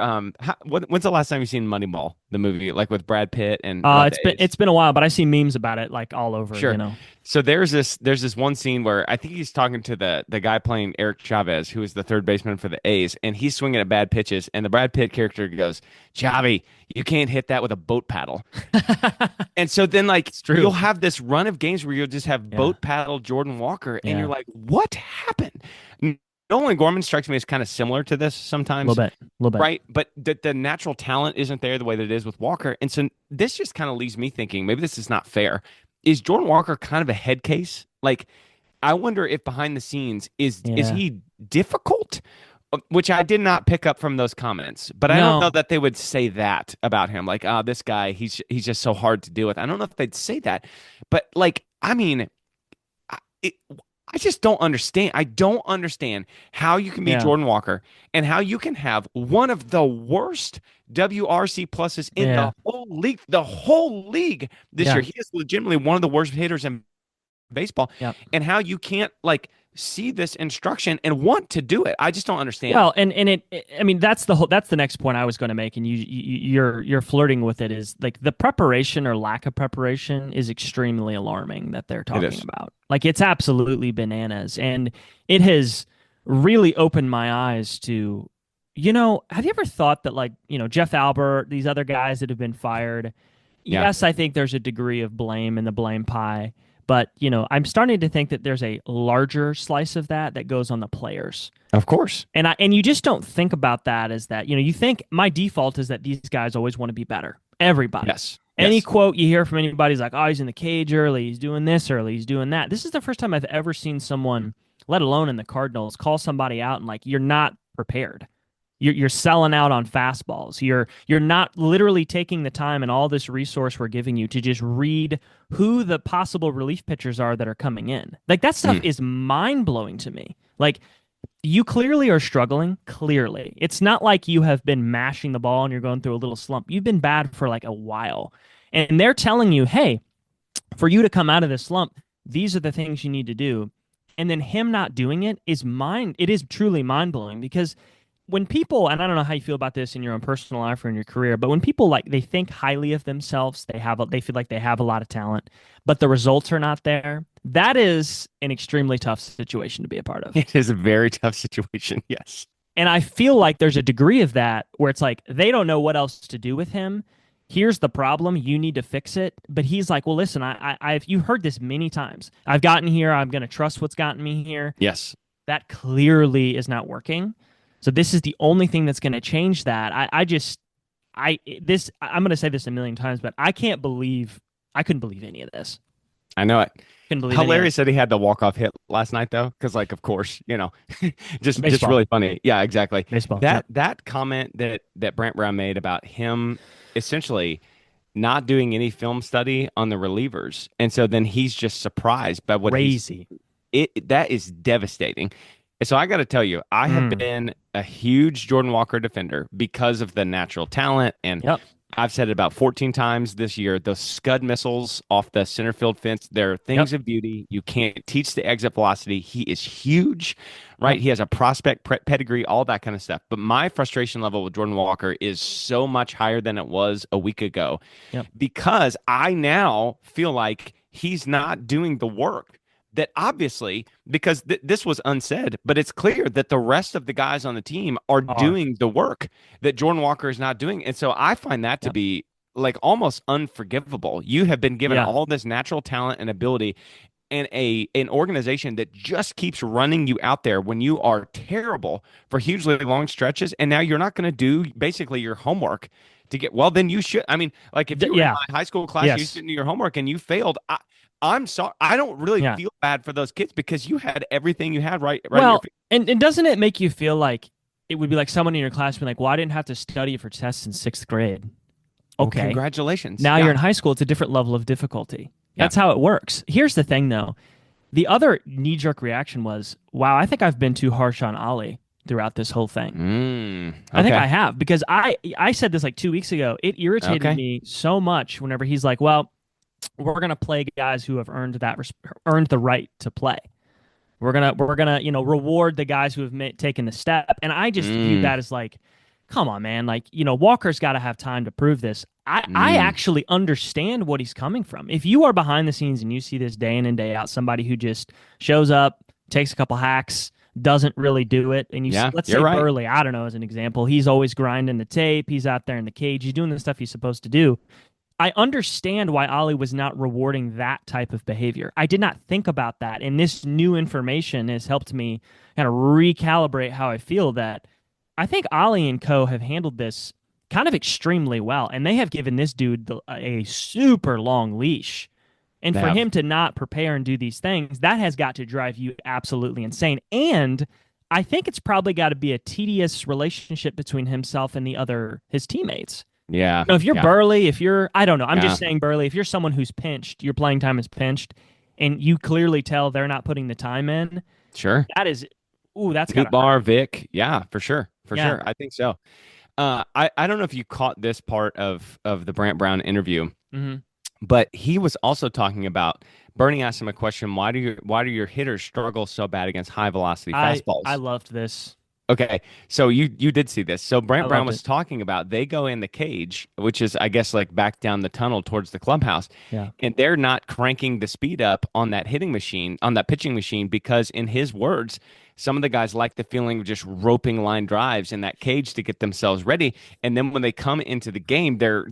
When's the last time you seen Moneyball, the movie, like with Brad Pitt and about It's the been A's? it's been a while, but I see memes about it like all over, Sure. So there's this one scene where I think he's talking to the guy playing Eric Chavez, who is the third baseman for the A's, and he's swinging at bad pitches, and the Brad Pitt character goes, "Chavi, you can't hit that with a boat paddle." And so then like It's you'll true. have this run of games where you'll just have Yeah. boat paddle Jordan Walker, and you're Yeah. like, "What happened?" Nolan Gorman strikes me as kind of similar to this A little sometimes, bit. A little bit. right? But the natural talent isn't there the way that it is with Walker. And so this just kind of leaves me thinking maybe this is not fair. Is Jordan Walker kind of a head case? Like, I wonder if behind the scenes is Yeah. he difficult? Which I did not pick up from those comments, but I don't know No. that they would say that about him. Like, this guy, he's just so hard to deal with. I don't know if they'd say that, but like, I mean, it, I just don't understand. I don't understand how you can be Yeah. Jordan Walker and how you can have one of the worst WRC pluses in Yeah. the whole league this year. Yeah. He is legitimately one of the worst hitters in baseball, Yeah. and how you can't like see this instruction and want to do it. I just don't understand. Well, I mean, that's the next point I was going to make, and you're flirting with it. Is like the preparation or lack of preparation is extremely alarming that they're It talking is. about. Like it's absolutely bananas, and it has really opened my eyes to, have you ever thought that like Jeff Albert, these other guys that have been fired? Yeah, Yes, I think there's a degree of blame in the blame pie. But, I'm starting to think that there's a larger slice of that goes on the players. of course. And you just don't think about that as that, you think my default is that these guys always want to be better. Everybody. Yes. Any Yes. quote you hear from anybody is like, oh, he's in the cage early, he's doing this early, he's doing that. This is the first time I've ever seen someone, let alone in the Cardinals, call somebody out and like, you're not prepared. You're selling out on fastballs. You're not literally taking the time and all this resource we're giving you to just read who the possible relief pitchers are that are coming in. Like that stuff Mm. is mind blowing to me. Like you clearly are struggling. Clearly, it's not like you have been mashing the ball and you're going through a little slump. You've been bad for like a while, and they're telling you, hey, for you to come out of this slump, these are the things you need to do. And then him not doing it is it is truly mind blowing because when people, and I don't know how you feel about this in your own personal life or in your career, but when people like they think highly of themselves, they feel like they have a lot of talent, but the results are not there. That is an extremely tough situation to be a part of. It is a very tough situation. Yes. And I feel like there's a degree of that where it's like they don't know what else to do with him. Here's the problem. You need to fix it. But he's like, well, listen, I've you've heard this many times. I've gotten here. I'm going to trust what's gotten me here. Yes. That clearly is not working. So this is the only thing that's going to change that. I'm going to say this a million times, but I couldn't believe any of this. I know it. Couldn't believe any of Hilarious that he had the walk-off hit last night, though, because, like, of course, just Baseball. really funny. Yeah, exactly. Baseball. That comment that Brant Brown made about him essentially not doing any film study on the relievers, and so then he's just surprised by what Crazy. that is devastating. And so I got to tell you, I have been a huge Jordan Walker defender because of the natural talent, and Yep. I've said it about 14 times this year. Those Scud missiles off the center field fence, they're things of beauty. You can't teach the exit velocity. He is huge, right? Yep. He has a prospect pedigree, all that kind of stuff. But my frustration level with Jordan Walker is so much higher than it was a week ago Yep. because I now feel like he's not doing the work that obviously, because this was unsaid, but it's clear that the rest of the guys on the team are doing the work that Jordan Walker is not doing. And so I find that to be like almost unforgivable. You have been given Yeah. all this natural talent and ability, and an organization that just keeps running you out there when you are terrible for hugely long stretches, and now you're not going to do basically your homework to get well, then you should. I mean, like if you were in Yeah. my high school class, you Yes. didn't do your homework and you failed. I'm sorry. I don't really Yeah. feel bad for those kids because you had everything you had right at your Well, feet. and doesn't it make you feel like it would be like someone in your class being like, well, I didn't have to study for tests in sixth grade. Well, Okay. congratulations. Now you're Yeah. in high school. It's a different level of difficulty. Yeah. That's how it works. Here's the thing, though. The other knee jerk reaction was, wow, I think I've been too harsh on Ollie throughout this whole thing. I think I Okay. have because I said this like 2 weeks ago. It irritated Okay. me so much whenever he's like, well, we're gonna play guys who have earned the right to play. We're gonna reward the guys who have taken the step, and I just view Mm, that as like, come on, man, like Walker's got to have time to prove this. I mm. actually understand what he's coming from. If you are behind the scenes and you see this day in and day out, somebody who just shows up, takes a couple hacks, doesn't really do it, and Yeah, let's you're say right. Burley, I don't know, as an example, he's always grinding the tape, he's out there in the cage, he's doing the stuff he's supposed to do. I understand why Ollie was not rewarding that type of behavior. I did not think about that. And this new information has helped me kind of recalibrate how I feel that I think Ollie and co have handled this kind of extremely well. And they have given this dude a super long leash. And They for have. him to not prepare and do these things, that has got to drive you absolutely insane. And I think it's probably got to be a tedious relationship between himself and his teammates. Yeah. If you're Yeah. Burley, I don't know, I'm Yeah. just saying Burley, if you're someone who's pinched, your playing time is pinched, and you clearly tell they're not putting the time in, Sure. that is, ooh, that's Scoot gotta hurt. bar, Vic. Yeah, for sure. For Yeah. sure. I think so. I don't know if you caught this part of the Brant Brown interview, Hmm. but he was also talking about Bernie asked him a question, why do your hitters struggle so bad against high velocity I fastballs? loved this. Okay, so you did see this. So I Brant Brown loved it. was talking about they go in the cage, which is I guess like back down the tunnel towards the clubhouse, Yeah. and they're not cranking the speed up on that hitting machine, on that pitching machine, because in his words, some of the guys like the feeling of just roping line drives in that cage to get themselves ready, and then when they come into the game, they're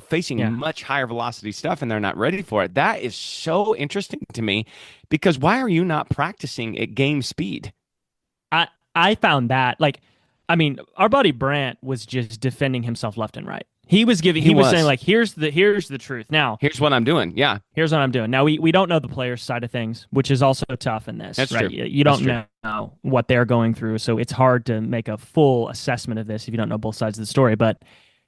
facing Yeah. much higher velocity stuff, and they're not ready for it. That is so interesting to me, because why are you not practicing at game speed? I I found that like, I mean, our buddy Brant was just defending himself left and right. He He was saying was. like, here's the truth. Now, Here's what I'm doing. Yeah, here's what I'm doing. Now we don't know the players' side of things, which is also tough in this, that's right? true. You That's don't true. know what they're going through, so it's hard to make a full assessment of this if you don't know both sides of the story. But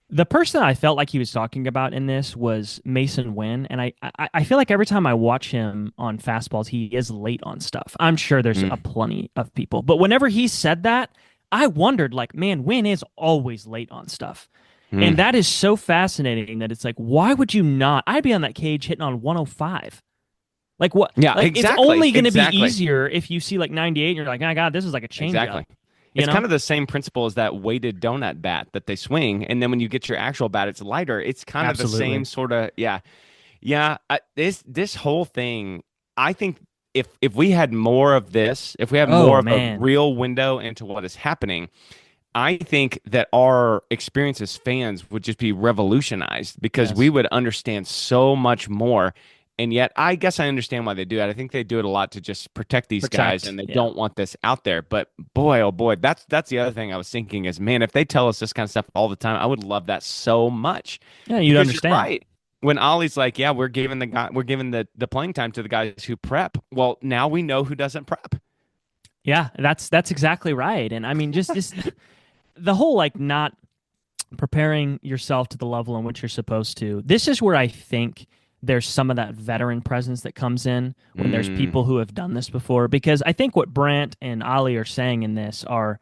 the person I felt like he was talking about in this was Mason Wynn, and I feel like every time I watch him on fastballs, he is late on stuff. I'm sure there's a Mm, plenty of people, but whenever he said that, I wondered like, man, Wynn is always late on stuff. And mm. that is so fascinating that it's like, why would you not? I'd be on that cage hitting on 105. Like what? Yeah, Like it's exactly. only going to be Exactly. easier if you see like 98 and you're like, oh God, this is like a changeup. Exactly. You It's kind know? of the same principle as that weighted donut bat that they swing, and then when you get your actual bat, it's lighter. It's kind of the same Absolutely. sort of yeah, yeah. This whole thing, I think if we had more of this, if we had Oh more of a man. real window into what is happening, I think that our experience as fans would just be revolutionized because we Yes. would understand so much more. And yet, I guess I understand why they do it. I think they do it a lot to just protect these guys, Protect. and they Yeah. don't want this out there. But boy, oh boy, that's the other thing I was thinking is, man, if they tell us this kind of stuff all the time, I would love that so much. Yeah, you'd Because you're understand. right. When Ollie's like, yeah, we're giving the playing time to the guys who prep. Well, now we know who doesn't prep. Yeah, that's exactly right. And I mean, just this, the whole like not preparing yourself to the level in which you're supposed to. This is where I think there's some of that veteran presence that comes in when there's Mm, people who have done this before. Because I think what Brant and Ali are saying in this are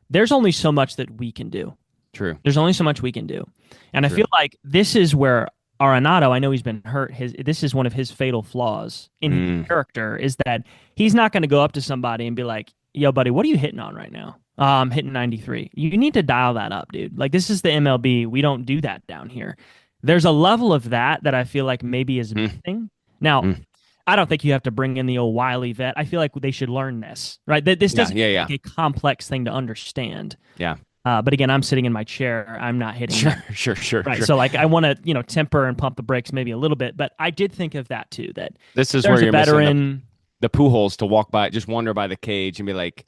there's only so much that we can do. true. There's only so much we can do. And I True. feel like this is where Arenado, I know he's been hurt. This is one of his fatal flaws in his Mm, character is that he's not going to go up to somebody and be like, "Yo, buddy, what are you hitting on right now?" I'm hitting 93. You need to dial that up, dude. Like this is the MLB. We don't do that down here. There's a level of that I feel like maybe is mm, missing. Now, mm. I don't think you have to bring in the old wily vet. I feel like they should learn this, right? That this Yeah, doesn't yeah, feel yeah, like a complex thing to understand. yeah. But again, I'm sitting in my chair. I'm not hitting Sure, them. sure, sure, Right. sure. So like I want to, temper and pump the brakes maybe a little bit, but I did think of that too, that This is where there's a you're missing veteran. the Pujols to walk by, just wander by the cage and be like,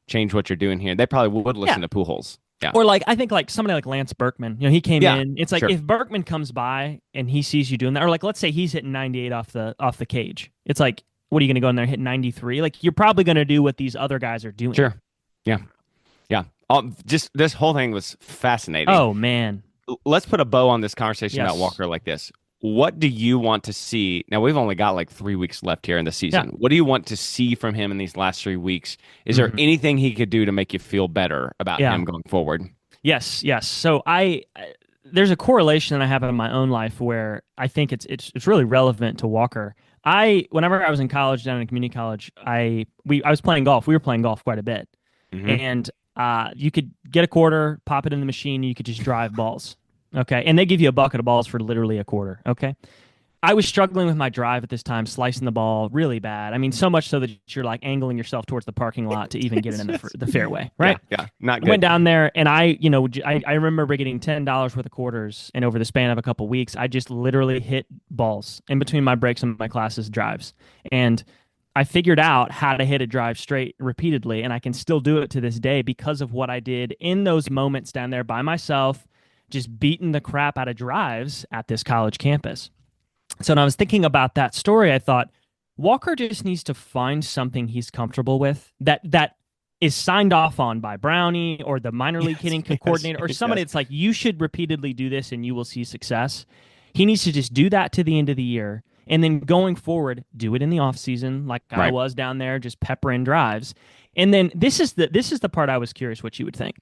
change what you're doing here. They probably would Yeah. listen to Pujols. Yeah. Or like I think like somebody like Lance Berkman, he came Yeah. in. It's like Sure. if Berkman comes by and he sees you doing that, or like let's say he's hitting 98 off the cage. It's like, what are you going to go in there and hit 93? Like you're probably going to do what these other guys are doing. Sure. Yeah. Yeah. Just this whole thing was fascinating. Oh man. Let's put a bow on this conversation about Yes. Walker like this. What do you want to see? Now, we've only got like 3 weeks left here in the Yeah. season. What do you want to see from him in these last 3 weeks? Is there Mhm. anything he could do to make you feel better about Yeah. him going forward? Yes, yes. So there's a correlation that I have in my own life where I think it's really relevant to Walker. Whenever I was in college down in community college, I was playing golf. We were playing golf quite a bit, Hmm. and you could get a quarter, pop it in the machine, and you could just drive balls. Okay, and they give you a bucket of balls for literally a quarter. Okay, I was struggling with my drive at this time, slicing the ball really bad. I mean, so much so that you're like angling yourself towards the parking lot to even get it in the fairway, Yeah, right? yeah, not I went good. down there and I remember getting $10 worth of quarters, and over the span of a couple weeks, I just literally hit balls in between my breaks and my classes drives. And I figured out how to hit a drive straight repeatedly, and I can still do it to this day because of what I did in those moments down there by myself, just beating the crap out of drives at this college campus. So when I was thinking about that story, I thought Walker just needs to find something he's comfortable with that is signed off on by Brownie or the minor league Yes, hitting yes, coordinator or somebody yes. that's like, you should repeatedly do this and you will see success. He needs to just do that to the end of the year. And then going forward, do it in the off season, like I Right. was down there, just pepper in drives. And then this is the part I was curious what you would think.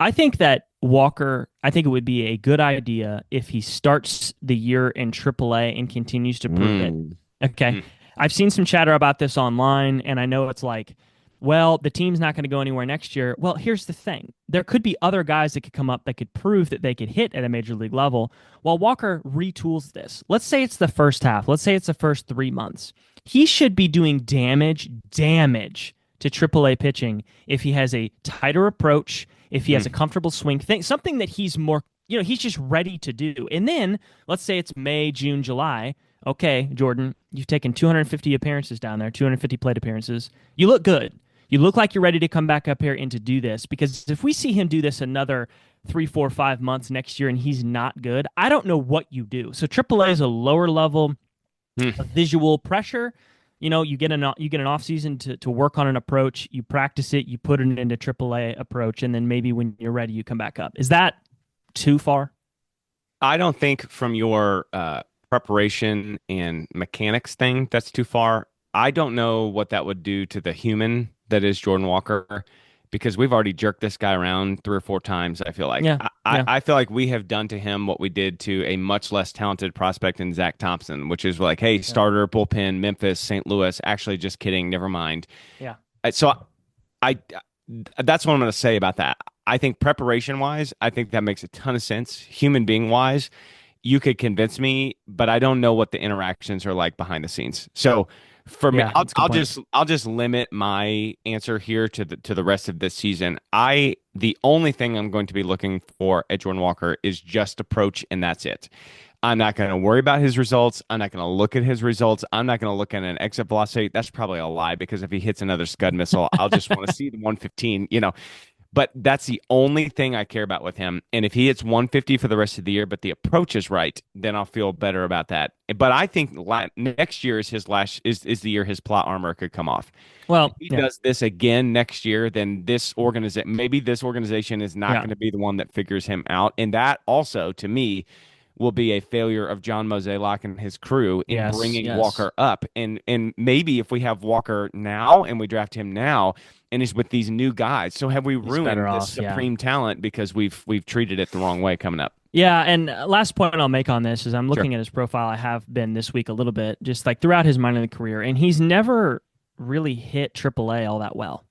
I think that Walker, I think it would be a good idea if he starts the year in AAA and continues to prove it. Mm. Okay. Mm. I've seen some chatter about this online, and I know it's like, well, the team's not going to go anywhere next year. Well, here's the thing. There could be other guys that could come up that could prove that they could hit at a major league level while Walker retools this. Let's say it's the first half. Let's say it's the first 3 months. He should be doing damage to AAA pitching if he has a tighter approach, if he has a Mm. comfortable swing thing, something that he's more, he's just ready to do. And then let's say it's May, June, July. Okay, Jordan, you've taken 250 appearances down there, 250 plate appearances. You look good. You look like you're ready to come back up here and to do this, because if we see him do this another 3, 4, 5 months next year and he's not good, I don't know what you do. So AAA is a lower level of Mm. visual pressure. You get an off season to work on an approach. You practice it. You put it into AAA approach, and then maybe when you're ready, you come back up. Is that too far? I don't think from your preparation and mechanics thing that's too far. I don't know what that would do to the human that is Jordan Walker, because we've already jerked this guy around 3 or 4 times. I feel like Yeah, yeah, I feel like we have done to him what we did to a much less talented prospect in Zach Thompson, which is like, hey, yeah, starter, bullpen, Memphis, St. Louis. Actually, just kidding. Never mind. yeah. So I that's what I'm going to say about that. I think preparation wise, I think that makes a ton of sense. Human being wise, you could convince me, but I don't know what the interactions are like behind the scenes. So for me, Yeah, that's a good point. I'll just limit my answer here to the rest of this season. The only thing I'm going to be looking for at Jordan Walker is just approach, and that's it. I'm not going to worry about his results. I'm not going to look at his results. I'm not going to look at an exit velocity. That's probably a lie, because if he hits another Scud missile, I'll just want to see the 115, But that's the only thing I care about with him. And if he hits 150 for the rest of the year, but the approach is right, then I'll feel better about that. But I think next year is is the year his plot armor could come off. If Well, he yeah, does this again next year, then this organization is not yeah. going to be the one that figures him out. And that also, to me, will be a failure of John Mozeliak and his crew in Yes, bringing yes. Walker up. And maybe if we have Walker now and we draft him now and he's with these new guys, so have we He's better ruined this off. Yeah. supreme talent because we've treated it the wrong way coming up? Yeah, and last point I'll make on this is I'm Sure. looking at his profile. I have been this week a little bit, just like throughout his minor league career, and he's never really hit AAA all that well.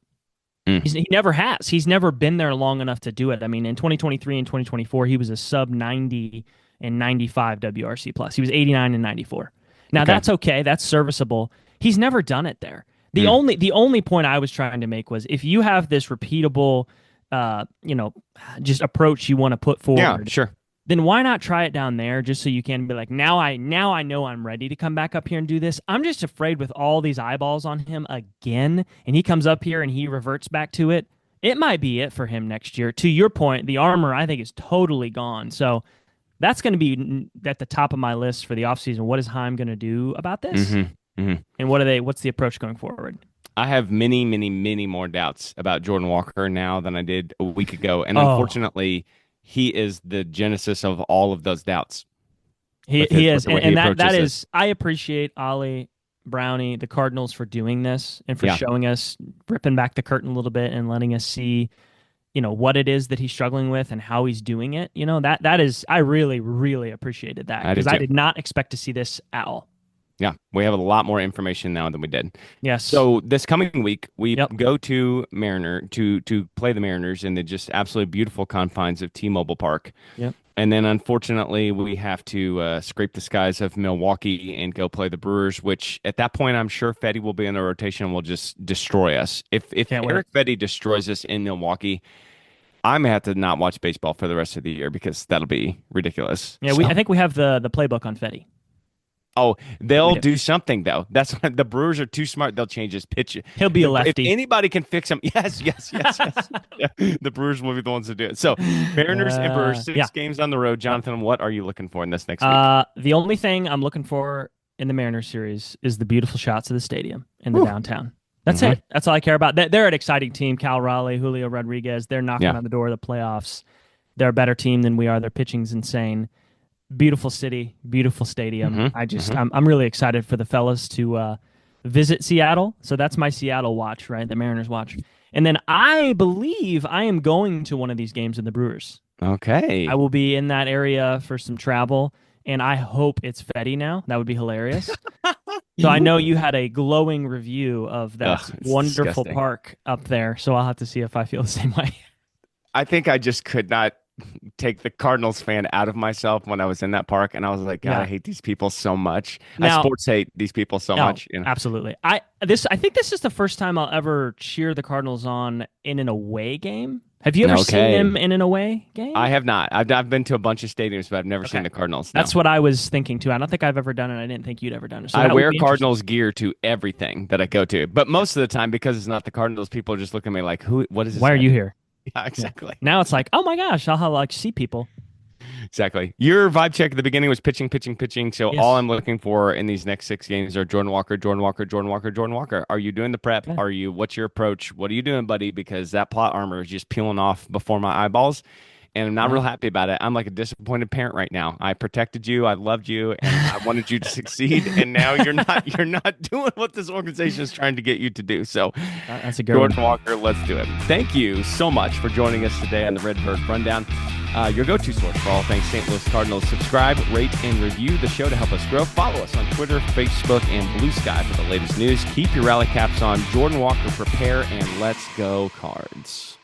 Mm. He never has. He's never been there long enough to do it. I mean, in 2023 and 2024, he was a sub 90 and 95 WRC plus. He was 89 and 94. Now Okay. that's okay. That's serviceable. He's never done it there. The Mm. only point I was trying to make was if you have this repeatable just approach you want to put Yeah, forward, sure. then why not try it down there just so you can be like, now I know I'm ready to come back up here and do this. I'm just afraid with all these eyeballs on him again, and he comes up here and he reverts back to it. It might be it for him next year. To your point, the armor I think is totally gone. So that's going to be at the top of my list for the offseason. What is Heim going to do about this? And what's the approach going forward? I have many, many, many more doubts about Jordan Walker now than I did a week ago. And Oh, unfortunately, he is the genesis of all of those doubts he with his, he with is, the way and he that approaches this. is I appreciate Ollie Brownie, the Cardinals, for doing this and for Yeah, showing us, ripping back the curtain a little bit and letting us see, what it is that he's struggling with and how he's doing it. That is, I really, really appreciated that I because did I too. did not expect to see this at all. Yeah, we have a lot more information now than we did. Yes. So this coming week, we Yep. go to Mariner to play the Mariners in the just absolutely beautiful confines of T-Mobile Park. Yep. And then unfortunately, we have to scrape the skies of Milwaukee and go play the Brewers, which at that point, I'm sure Fetty will be in the rotation and will just destroy us. If Can't wait. Eric Fetty destroys us in Milwaukee, I may have to not watch baseball for the rest of the year because that'll be ridiculous. Yeah, I So, think we have the playbook on Fetty. oh, We they'll do. do something though. That's why the Brewers are too smart. They'll change his pitch. He'll be a If lefty. anybody can fix him, yes, yes, yes, yes. Yeah, the Brewers will be the ones to do it. So, Mariners and Brewers, Yeah. 6 games on the road. Jonathan, what are you looking for in this next week? The only thing I'm looking for in the Mariners series is the beautiful shots of the stadium in the Whew. downtown. That's Mhm. it. That's all I care about. They're an exciting team. Cal Raleigh, Julio Rodriguez, they're knocking Yeah. on the door of the playoffs. They're a better team than we are. Their pitching's insane. Beautiful city, beautiful stadium. Mhm. I'm really excited for the fellas to visit Seattle. So that's my Seattle watch, right? The Mariners watch. And then I believe I am going to one of these games in the Brewers. I Okay. will be in that area for some travel, and I hope it's Fetty now. That would be hilarious. So I know you had a glowing review of that Ugh, it's wonderful disgusting. park up there. So I'll have to see if I feel the same way. I think I just could not take the Cardinals fan out of myself when I was in that park, and I was like, God, I Yeah. hate these people so much. I Now, sports hate these people so no, much. absolutely. I think this is the first time I'll ever cheer the Cardinals on in an away game. Have you ever seen Okay. them in an away game? I have not. I've been to a bunch of stadiums, but I've never seen Okay. the Cardinals. No. That's what I was thinking too. I don't think I've ever done it. I didn't think you'd ever done it. So I that would wear be interesting. Cardinals gear to everything that I go to, but most of the time, because it's not the Cardinals, people just look at me like, "Who? What is this?" Why are guy you doing?" here? Yeah, exactly. Now it's like, oh my gosh, I'll like see people. Exactly. Your vibe check at the beginning was pitching, pitching, pitching. So Yes. all I'm looking for in these next 6 games are Jordan Walker, Jordan Walker, Jordan Walker, Jordan Walker. Are you doing the prep? Okay. Are you? What's your approach? What are you doing, buddy? Because that plot armor is just peeling off before my eyeballs, and I'm not Yeah. real happy about it. I'm like a disappointed parent right now. I protected you, I loved you, and I wanted you to succeed, and now you're not. You're not doing what this organization is trying to get you to do. So, That's a good one. Jordan Walker, let's do it. Thank you so much for joining us today on the Redbird Rundown. Your go-to source for all things St. Louis Cardinals. Subscribe, rate, and review the show to help us grow. Follow us on Twitter, Facebook, and Blue Sky for the latest news. Keep your rally caps on. Jordan Walker, prepare, and let's go Cards.